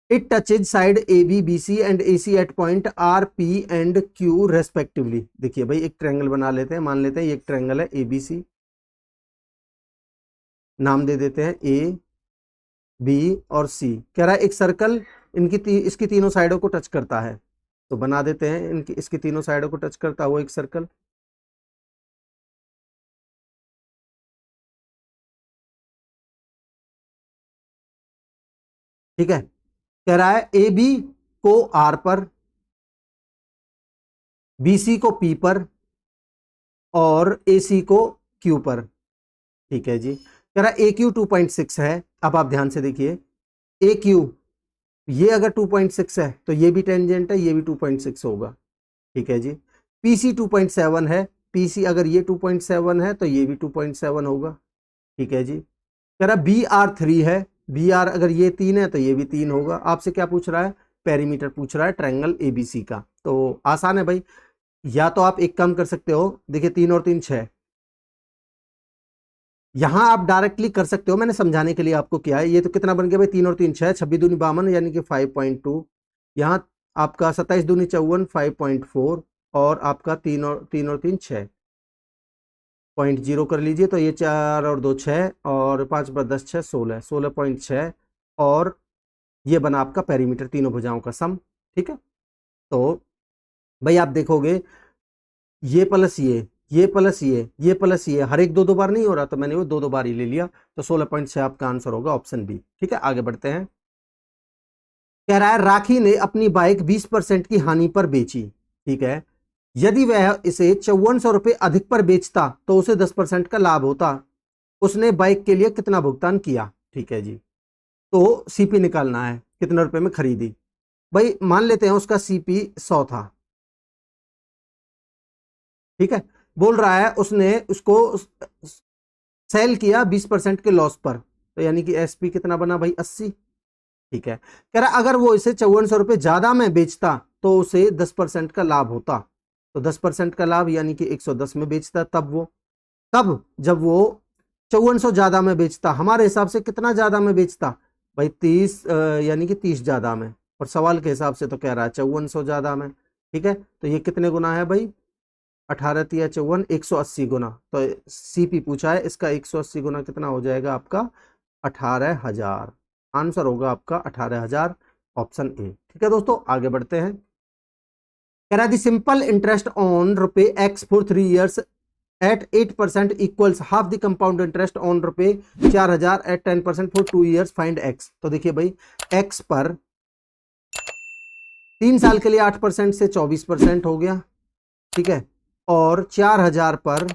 [SPEAKER 1] it touches side A B B C and A C at point R P and Q respectively. देखिए भाई एक ट्रायंगल बना लेते हैं, मान लेते हैं ये एक ट्रायंगल है ए बी सी, नाम दे देते हैं ए बी और सी। कह रहा है एक सर्कल इसकी तीनों साइडों को टच करता है, तो बना देते हैं इसकी तीनों साइडों को टच करता हुआ एक सर्कल। ठीक है, कह रहा है ए बी को आर पर, बी सी को पी पर, और ए सी को क्यू पर। ठीक है जी, कह रहा है ए क्यू 2.6 है। अब आप ध्यान से देखिए, ए क्यू ये अगर 2.6 है तो ये भी टेंजेंट है, ये भी 2.6 होगा। ठीक है जी, पी सी 2.7 है, पी सी अगर ये 2.7 है तो ये भी 2.7 होगा। ठीक है जी, कह रहा बी आर 3 है, बी आर अगर ये 3 है तो ये भी 3 होगा। आपसे क्या पूछ रहा है, पेरीमीटर पूछ रहा है ट्रायंगल एबीसी का। तो आसान है भाई, या तो आप एक काम कर सकते हो, देखिए 3 और 3 6, यहां आप डायरेक्टली कर सकते हो, मैंने समझाने के लिए आपको किया है। ये तो कितना बन गया भाई, 3 और 3 6, 26 दूनी 52 यानी कि 5.2। यहाँ आपका 27 दूनी 54 5.4, और आपका 3 और 3 6 0.0 कर लीजिए, तो ये 4 और 2 6, और 5 पर 10 6 16 16.6, और ये बना आपका पेरीमीटर तीनों भुजाओं का सम। ठीक है, तो भाई आप देखोगे ये प्लस ये प्लस ये प्लस ये, हर एक 2 2 बार नहीं हो रहा, तो मैंने वो 2 2 बार ही ले लिया, तो 16.6 आपका आंसर होगा ऑप्शन बी। ठीक है, आगे बढ़ते हैं। कह रहा है राखी ने अपनी बाइक 20% की हानि पर बेची। ठीक है, यदि वह इसे 5400 रुपए अधिक पर बेचता तो उसे 10% का लाभ होता। उसने बाइक के लिए कितना भुगतान किया? ठीक है जी, तो सीपी निकालना है, कितने रुपए में खरीदी। भाई मान लेते हैं उसका सीपी 100 था। ठीक है, बोल रहा है उसने उसको सेल किया 20% के लॉस पर, तो यानी कि एसपी कितना बना भाई 80। ठीक है, कह रहा अगर वो इसे 5400 रुपए ज्यादा में बेचता तो उसे 10% का लाभ होता। तो 10% का लाभ यानी कि 110 में बेचता, तब जब वो 5400 ज्यादा में बेचता, हमारे हिसाब से कितना ज्यादा में बेचता भाई 30, यानी कि 30 ज्यादा में, और सवाल के हिसाब से तो कह रहा है 5400 ज्यादा में। ठीक है, तो ये कितने गुना है भाई, 18 तिया 54, 180 गुना। तो सीपी पूछा है, इसका 180 गुना कितना हो जाएगा आपका 18,000। आंसर होगा आपका 18,000, ऑप्शन ए। ठीक है दोस्तों, आगे बढ़ते हैं। कह रहा है सिंपल इंटरेस्ट ऑन रुपए x for 3 years at 8% equals half the compound interest on रुपए 4,000 at 10% for 2 years, find x. तो देखिए भाई, एक्स पर 3 साल के लिए 8% से 24% हो गया। ठीक है, और 4,000 पर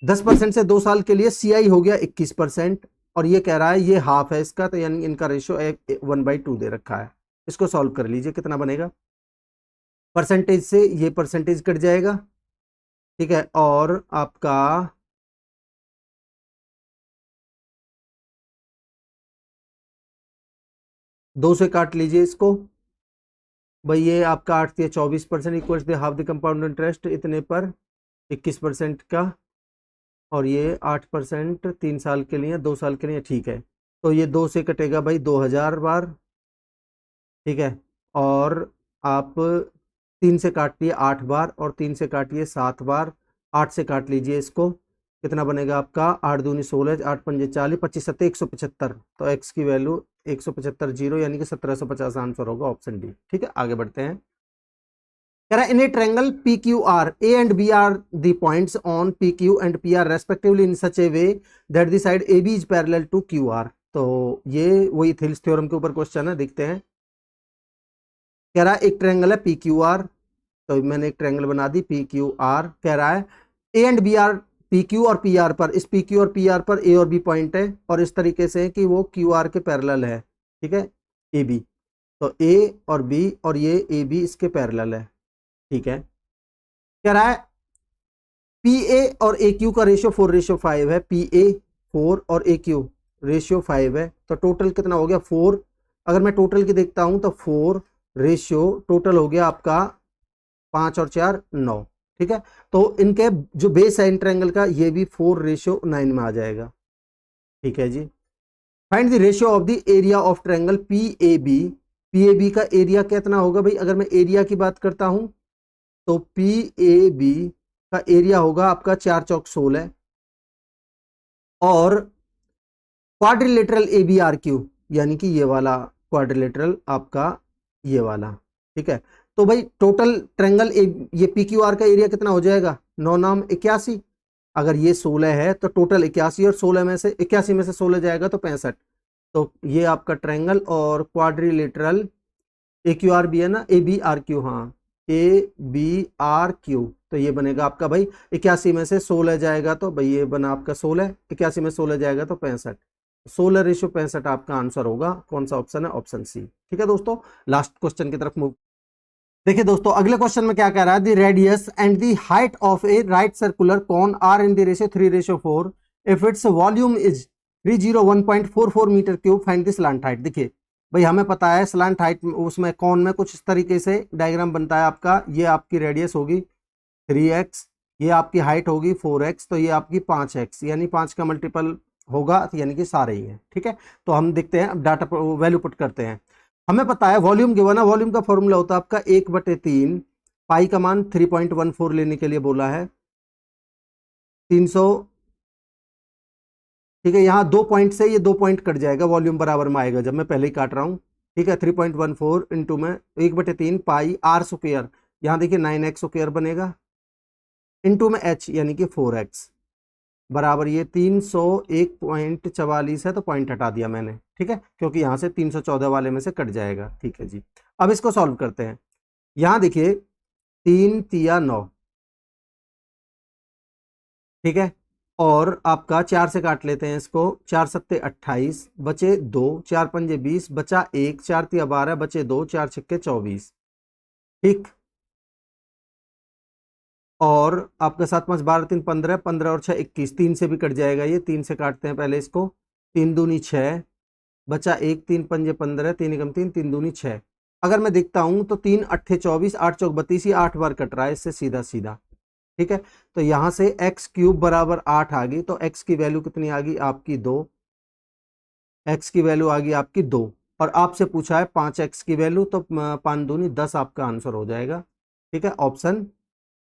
[SPEAKER 1] 10% से 2 साल के लिए सीआई हो गया 21%, और ये कह रहा है ये हाफ है इसका, तो यानी इनका रेशियो 1/2 दे रखा है। इसको सॉल्व कर लीजिए, कितना बनेगा, परसेंटेज से ये परसेंटेज कट जाएगा। ठीक है, और आपका 2 से काट लीजिए इसको, भाई ये आपका 8 से 24% equals half the compound interest, इतने पर 21% का, और ये 8% 3 साल के लिए 2 साल के लिए। ठीक है, तो ये 2 से कटेगा भाई 2000 बार। ठीक है, और आप 3 से काटिए 8 बार, और 3 से काटिए 7 बार, 8 से काट लीजिए इसको, कितना बनेगा आपका 8 दूनी 16, 8 पंजे 40, 25 सत्ते 175, तो एक्स की वैल्यू 175 जीरो, यानी कि 1750 आंसर होगा ऑप्शन डी। ठीक है, आगे बढ़ते हैं। कह रहा है in a triangle P Q R A and B are the points on P Q and P R respectively in such a way that the side A B is parallel to Q R. तो ये वही Thales theorem के ऊपर question है, देखते हैं। कह रहा है एक ट्रायंगल है पी क्यू आर, तो मैंने एक ट्रायंगल बना दी पी क्यू आर। कह रहा है A and B are, P Q और पी आर पर, इस पी क्यू और पी आर पर ए और बी पॉइंट है, और इस तरीके से कि वो क्यू आर के पैरेलल है। ठीक है, ए बी, तो ए और बी और ये ए बी इसके पैरेलल है। ठीक है, कह रहा है पी ए और ए क्यू का रेशियो 4:5 है, पी ए 4 और ए क्यू रेशियो 5 है, तो टोटल कितना हो गया 4। अगर मैं टोटल की देखता हूं तो 4 रेशियो टोटल हो गया आपका 5 और 4 9। ठीक है, तो इनके जो बेस है इन ट्रायंगल का, ये भी 4:9 में आ जाएगा। ठीक है जी, find the ratio of the area of triangle P A B. P A B का एरिया कितना होगा भाई, अगर मैं एरिया की बात करता हूं तो पी ए बी का एरिया होगा आपका 4 चौक 16, और quadrilateral A B R Q, यानी कि ये वाला क्वाड्रिलेटरल आपका ये वाला। ठीक है, तो भाई टोटल ट्रायंगल ये पी क्यू आर का एरिया कितना हो जाएगा 9 नाम 81। अगर ये 16 है तो टोटल 81, और 16 में से 81 में से 16 जाएगा तो 65। तो ये आपका ट्रायंगल और quadrilateral A Q R B है ना, ए बी आर क्यू, हाँ ए बी आर क्यू, तो ये बनेगा आपका भाई 81 में से 16 जाएगा तो भाई ये बना आपका 16, 81 में 16 जाएगा तो 65, 16:65 आपका आंसर होगा। कौन सा ऑप्शन है, ऑप्शन सी। ठीक है दोस्तों, लास्ट क्वेश्चन की तरफ मूव। देखिए दोस्तों, अगले क्वेश्चन में क्या कह रहा है, the radius and the height of a right circular cone are in the ratio 3:4 if its volume is 301.44 metre cube, find the slant height. देखिए भाई, हमें पता है स्लैंट हाइट उसमें कौन में कुछ इस तरीके से डायग्राम बनता है आपका, ये आपकी रेडियस होगी 3x, ये आपकी हाइट होगी 4x, तो ये आपकी 5x, यानी 5 का मल्टीपल होगा, यानी कि सारे ही है। ठीक है, तो हम देखते हैं, अब डाटा वैल्यू पुट करते हैं। हमें पता है वॉल्यूम गिवन है, वॉल्यूम का फॉर्मूला होता है आपका 1/3, पाई का मान 3.14 लेने के लिए बोला है, 300। ठीक है, यहाँ 2 पॉइंट से ये 2 पॉइंट कट जाएगा, वॉल्यूम बराबर में आएगा, जब मैं पहले ही काट रहा हूँ। ठीक है, 3.14 इंटू में 1/3 पाई r स्क्वायर, यहाँ देखिए 9x स्क्वायर बनेगा, इंटू में h यानी कि 4x, बराबर ये 301.44 है, तो पॉइंट हटा दिया मैंने। ठीक है, क्योंकि यहाँ से 314 वाले में से कट जाएगा। ठीक है जी, अब इसको सॉल्व करते हैं। यहाँ देखिए 3 तिया 9, ठीक है, और आपका 4 से काट लेते हैं इसको, 4 सत्ते 28, बचे 2, 4 पंजे 20, बचा 1, 4 तिया 12, बचे 2, 4 छक्के 24। ठीक, और आपका 7 5 12 3 15, 15 और 6 21, 3 से भी कट जाएगा ये, 3 से काटते हैं पहले इसको, 3 दूनी 6, बचा 1, 3 पंजे 15, 3 एकम 3, 3 दूनी 6। अगर मैं देखता हूं तो 3 अट्ठे 24, 8 चौक 32, 8 बार कट रहा है इससे सीधा सीधा। ठीक है, तो यहां से एक्स क्यूब बराबर 8 आ गई, तो एक्स की वैल्यू कितनी आ गई आपकी 2, एक्स की वैल्यू आ गई आपकी 2, और आपसे पूछा है 5x की वैल्यू, तो 5 दूनी 10 आपका आंसर हो जाएगा। ठीक है, ऑप्शन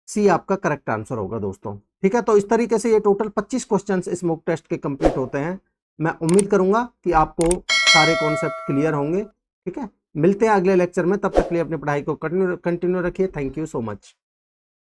[SPEAKER 1] सी आपका करेक्ट आंसर होगा दोस्तों। ठीक है, तो इस तरीके से ये टोटल 25 क्वेश्चंस इस मॉक टेस्ट के कंप्लीट होते हैं। मैं उम्मीद करूंगा कि आपको सारे कॉन्सेप्ट क्लियर होंगे। ठीक है, मिलते हैं अगले लेक्चर में, तब तक के लिए अपनी पढ़ाई को कंटिन्यू रखिए। Thank you so much.